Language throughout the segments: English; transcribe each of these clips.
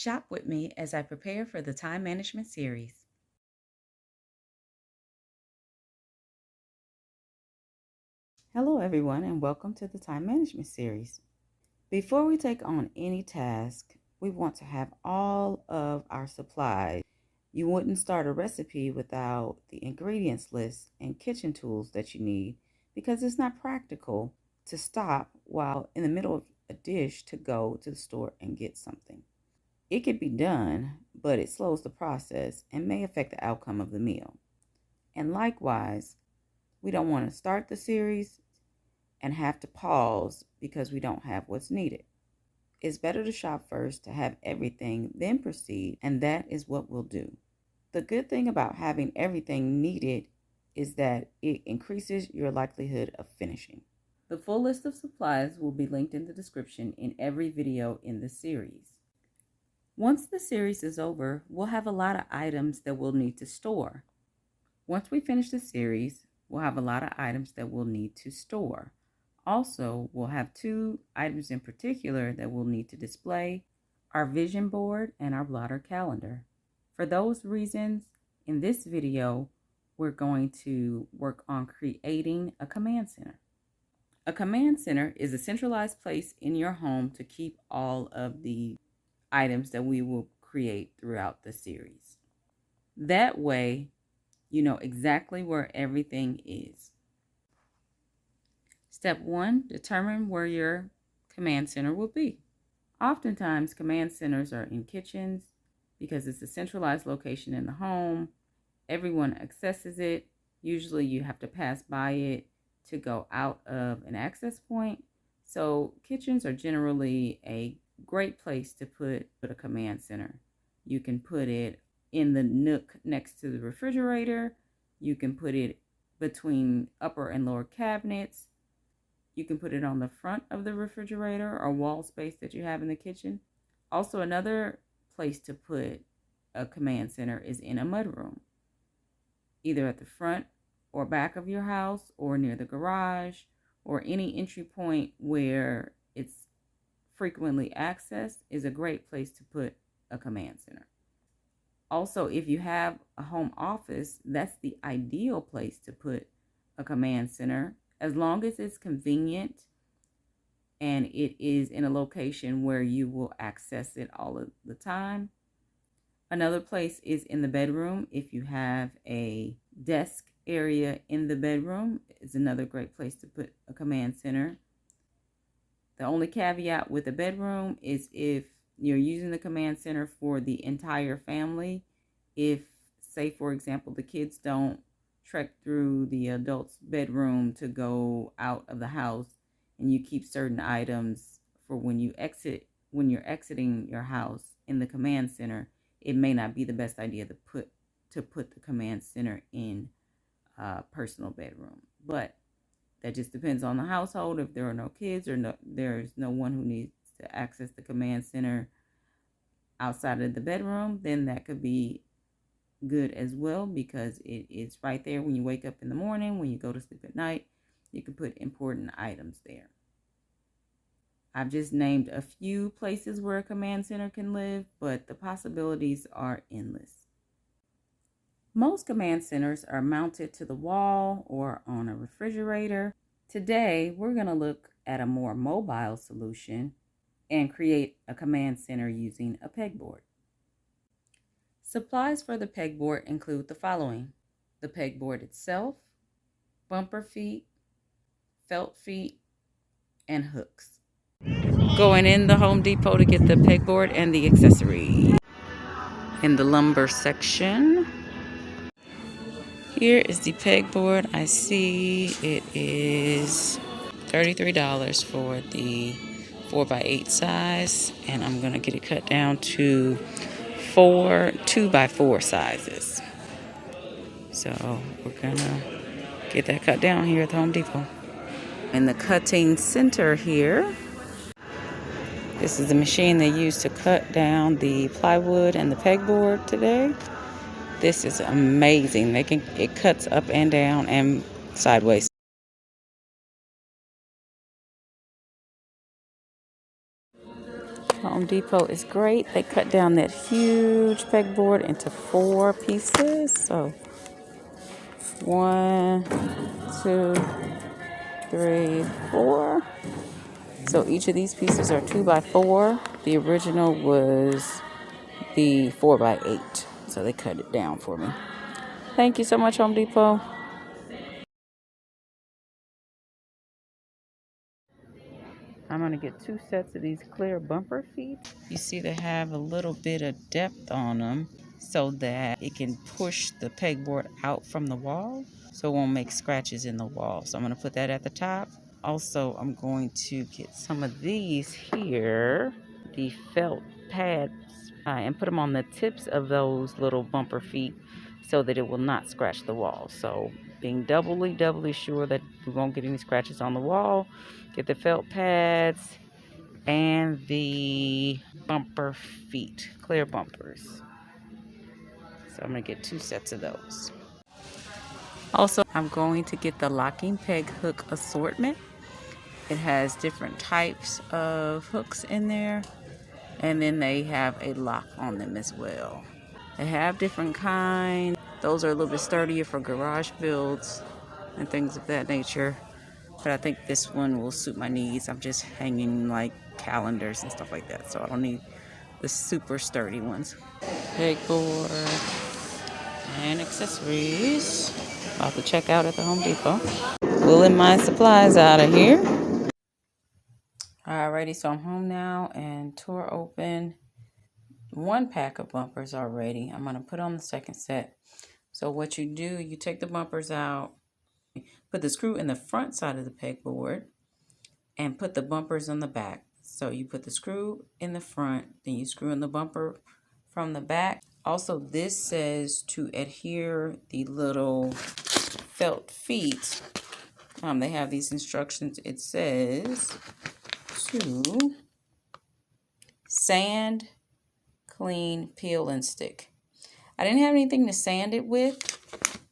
Shop with me as I prepare for the time management series. Hello everyone and welcome to the time management series. Before we take on any task, we want to have all of our supplies. You wouldn't start a recipe without the ingredients list and kitchen tools that you need because it's not practical to stop while in the middle of a dish to go to the store and get something. It could be done, but it slows the process and may affect the outcome of the meal. And likewise, we don't want to start the series and have to pause because we don't have what's needed. It's better to shop first to have everything, then proceed, and that is what we'll do. The good thing about having everything needed is that it increases your likelihood of finishing. The full list of supplies will be linked in the description in every video in the series. Once the series is over, we'll have a lot of items that we'll need to store. Once we finish the series, we'll have a lot of items that we'll need to store. Also, we'll have 2 items in particular that we'll need to display: our vision board and our blotter calendar. For those reasons, in this video, we're going to work on creating a command center. A command center is a centralized place in your home to keep all of the items that we will create throughout the series. That way, you know exactly where everything is. Step 1, determine where your command center will be. Oftentimes, command centers are in kitchens because it's a centralized location in the home. Everyone accesses it. Usually you have to pass by it to go out of an access point. So kitchens are generally a great place to put a command center. You can put it in the nook next to the refrigerator. You can put it between upper and lower cabinets. You can put it on the front of the refrigerator or wall space that you have in the kitchen. Also, another place to put a command center is in a mudroom, either at the front or back of your house or near the garage or any entry point where it's frequently accessed is a great place to put a command center. Also, if you have a home office, that's the ideal place to put a command center, as long as it's convenient and it is in a location where you will access it all of the time. Another place is in the bedroom. If you have a desk area in the bedroom, is another great place to put a command center. The only caveat with the bedroom is if you're using the command center for the entire family. If, say, for example, the kids don't trek through the adult's bedroom to go out of the house and you keep certain items for when you're exiting your house in the command center, it may not be the best idea to put the command center in a personal bedroom. But that just depends on the household. If there are no kids or there's no one who needs to access the command center outside of the bedroom, then that could be good as well, because it is right there when you wake up in the morning, when you go to sleep at night. You can put important items there. I've just named a few places where a command center can live, but the possibilities are endless. Most command centers are mounted to the wall or on a refrigerator. Today, we're going to look at a more mobile solution and create a command center using a pegboard. Supplies for the pegboard include the following: the pegboard itself, bumper feet, felt feet, and hooks. Going in the Home Depot to get the pegboard and the accessory. In the lumber section, here is the pegboard. I see it is $33 for the 4x8 size, and I'm gonna get it cut down to 2x4 sizes. So we're gonna get that cut down here at the Home Depot. In the cutting center here, this is the machine they use to cut down the plywood and the pegboard today. This is amazing. It cuts up and down and sideways. Home Depot is great. They cut down that huge pegboard into 4 pieces. So 1, 2, 3, 4. So each of these pieces are 2 by 4. The original was the 4 by 8. So they cut it down for me. Thank you so much, Home Depot. I'm going to get 2 sets of these clear bumper feet. You see they have a little bit of depth on them so that it can push the pegboard out from the wall so it won't make scratches in the wall. So I'm going to put that at the top. Also, I'm going to get some of these here, the felt pads, and put them on the tips of those little bumper feet so that it will not scratch the wall. So being doubly sure that we won't get any scratches on the wall, get the felt pads and the bumper feet, clear bumpers. So I'm going to get 2 sets of those. Also, I'm going to get the locking peg hook assortment. It has different types of hooks in there, and then they have a lock on them as well. They have different kinds. Those are a little bit sturdier for garage builds and things of that nature. But I think this one will suit my needs. I'm just hanging like calendars and stuff like that, so I don't need the super sturdy ones. Pegboard and accessories. About to check out at the Home Depot. Pulling my supplies out of here. Alrighty, so I'm home now and tore open 1 pack of bumpers already. I'm going to put on the second set. So what you do, you take the bumpers out, put the screw in the front side of the pegboard, and put the bumpers on the back. So you put the screw in the front, then you screw in the bumper from the back. Also, this says to adhere the little felt feet. They have these instructions. It says to sand, clean, peel, and stick. I didn't have anything to sand it with,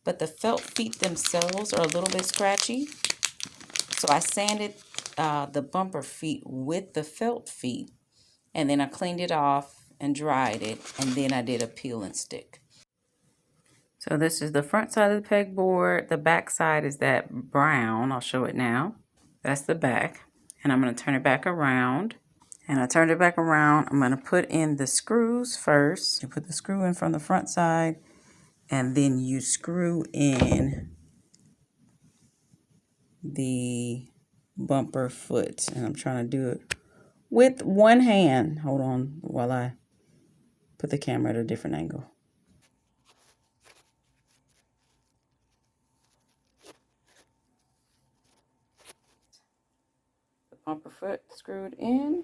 but the felt feet themselves are a little bit scratchy. So I sanded the bumper feet with the felt feet, and then I cleaned it off and dried it, and then I did a peel and stick. So this is the front side of the pegboard. The back side is that brown. I'll show it now. That's the back. And I'm going to turn it back around. And I turned it back around. I'm going to put in the screws first. You put the screw in from the front side, and then you screw in the bumper foot. And I'm trying to do it with one hand. Hold on while I put the camera at a different angle. The bumper foot screwed in.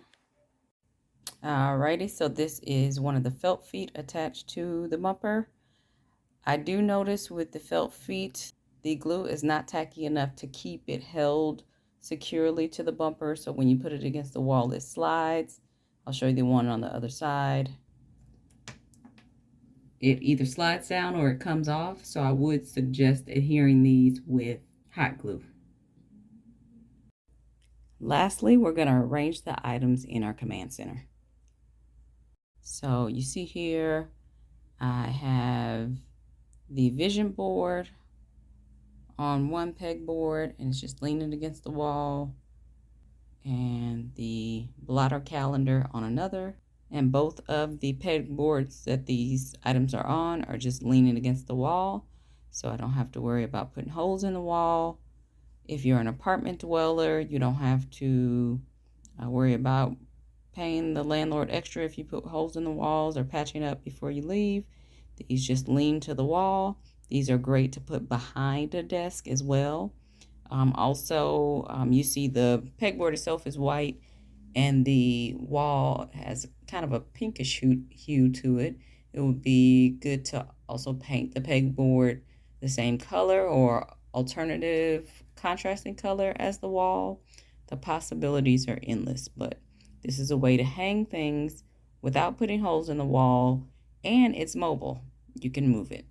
Alrighty, so this is one of the felt feet attached to the bumper. I do notice with the felt feet, the glue is not tacky enough to keep it held securely to the bumper. So when you put it against the wall, it slides. I'll show you the one on the other side. It either slides down or it comes off. So I would suggest adhering these with hot glue. Lastly, we're going to arrange the items in our command center. So you see here, I have the vision board on one pegboard, and it's just leaning against the wall, and the blotter calendar on another. And both of the pegboards that these items are on are just leaning against the wall, so I don't have to worry about putting holes in the wall. If you're an apartment dweller, you don't have to worry about paying the landlord extra if you put holes in the walls or patching up before you leave. These just lean to the wall. These are great to put behind a desk as well. You see the pegboard itself is white, and the wall has kind of a pinkish hue to it. It would be good to also paint the pegboard the same color or alternative contrasting color as the wall. The possibilities are endless, but this is a way to hang things without putting holes in the wall, and it's mobile. You can move it.